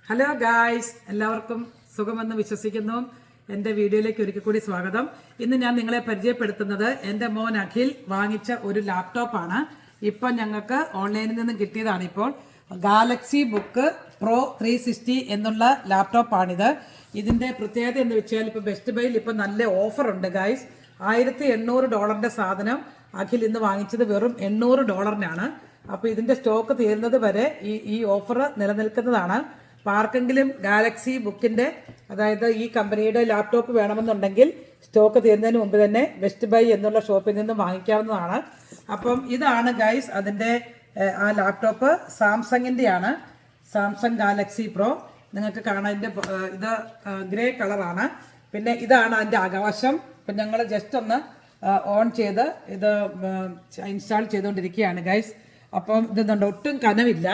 Hello guys, എല്ലാവർക്കും സുഖമെന്ന് വിശ്വസിക്കുന്നു. എൻ്റെ വീഡിയോയിലേക്ക് ഒരിക്കൽ കൂടി സ്വാഗതം. ഇന്ന് ഞാൻ നിങ്ങളെ പരിചയപ്പെടുത്തുന്നത് എൻ്റെ മോൻ അഖിൽ വാങ്ങിച്ച ഒരു ലാപ്ടോപ്പാണ്. ഇപ്പം ഞങ്ങൾക്ക് ഓൺലൈനിൽ നിന്നും കിട്ടിയതാണ്. ഇപ്പോൾ ഗാലക്സി ബുക്ക് പ്രോ 360 എന്നുള്ള ലാപ്ടോപ്പാണിത്. ഇതിൻ്റെ പ്രത്യേകത എന്ന് വെച്ചാൽ ഇപ്പോൾ ബെസ്റ്റ് ബൈയിൽ ഇപ്പം നല്ല ഓഫറുണ്ട് ഗായ്സ്. $1800 സാധനം അഖിൽ ഇന്ന് വാങ്ങിച്ചത് വെറും $800. അപ്പോൾ ഇതിൻ്റെ സ്റ്റോക്ക് തീരുന്നത് വരെ ഈ ഓഫർ നിലനിൽക്കുന്നതാണ്. അപ്പോൾ ആർക്കെങ്കിലും ഗാലക്സി ബുക്കിൻ്റെ, അതായത് ഈ കമ്പനിയുടെ ലാപ്ടോപ്പ് വേണമെന്നുണ്ടെങ്കിൽ സ്റ്റോക്ക് തീരുന്നതിന് മുമ്പ് തന്നെ ബെസ്റ്റ് ബൈ എന്നുള്ള ഷോപ്പിൽ നിന്നും വാങ്ങിക്കാവുന്നതാണ്. അപ്പം ഇതാണ് ഗൈസ് അതിൻ്റെ ആ ലാപ്ടോപ്പ്. സാംസങ്ങിൻ്റെയാണ്, സാംസങ് ഗാലക്സി പ്രോ. നിങ്ങൾക്ക് കാണാൻ ഇത് ഗ്രേ കളറാണ്. പിന്നെ ഇതാണ് അതിൻ്റെ ആകാശം. ഇപ്പം ഞങ്ങൾ ജസ്റ്റ് ഒന്ന് ഓൺ ചെയ്ത് ഇത് ഇൻസ്റ്റാൾ ചെയ്തുകൊണ്ടിരിക്കുകയാണ് ഗൈസ്. അപ്പം ഇതെന്തുണ്ട്, ഒട്ടും കനമില്ല,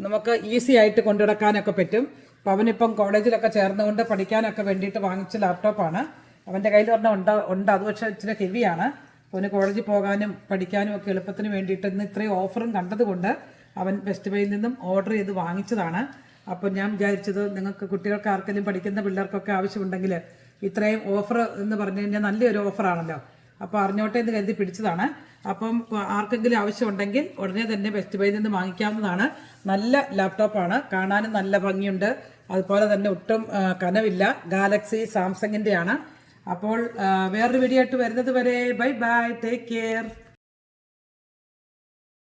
നമുക്ക് ഈസി ആയിട്ട് കൊണ്ടുനടക്കാനൊക്കെ പറ്റും. അപ്പോൾ അവനിപ്പം കോളേജിലൊക്കെ ചേർന്നുകൊണ്ട് പഠിക്കാനൊക്കെ വേണ്ടിയിട്ട് വാങ്ങിച്ച ലാപ്ടോപ്പാണ്. അവൻ്റെ കയ്യിൽ ഉണ്ട് അത് പക്ഷേ ഇച്ചിരി ഹെവിയാണ്. അവന് കോളേജിൽ പോകാനും പഠിക്കാനും ഒക്കെ എളുപ്പത്തിന് വേണ്ടിയിട്ട് ഇന്ന് ഇത്രയും ഓഫറും കണ്ടതുകൊണ്ട് അവൻ ബെസ്റ്റ് ബൈയിൽ നിന്നും ഓർഡർ ചെയ്ത് വാങ്ങിച്ചതാണ്. അപ്പോൾ ഞാൻ വിചാരിച്ചത് നിങ്ങൾക്ക് കുട്ടികൾക്ക് ആർക്കെങ്കിലും പഠിക്കുന്ന പിള്ളേർക്കൊക്കെ ആവശ്യമുണ്ടെങ്കിൽ ഇത്രയും ഓഫർ എന്ന് പറഞ്ഞു കഴിഞ്ഞാൽ നല്ലൊരു ഓഫറാണല്ലോ. അപ്പോൾ അറിഞ്ഞോട്ടെ എന്ന് കരുതി പിടിച്ചതാണ്. അപ്പം ആർക്കെങ്കിലും ആവശ്യമുണ്ടെങ്കിൽ ഉടനെ തന്നെ ബെസ്റ്റ് ബൈയിൽ നിന്ന് വാങ്ങിക്കാവുന്നതാണ്. നല്ല ലാപ്ടോപ്പാണ്, കാണാനും നല്ല ഭംഗിയുണ്ട്, അതുപോലെ തന്നെ ഒട്ടും കനവില്ല. ഗാലക്സി സാംസങ്ങിൻ്റെയാണ്. അപ്പോൾ വേറൊരു വീഡിയോ ആയിട്ട് വരുന്നത് വരെ ബൈ ബൈ, ടേക്ക് കെയർ.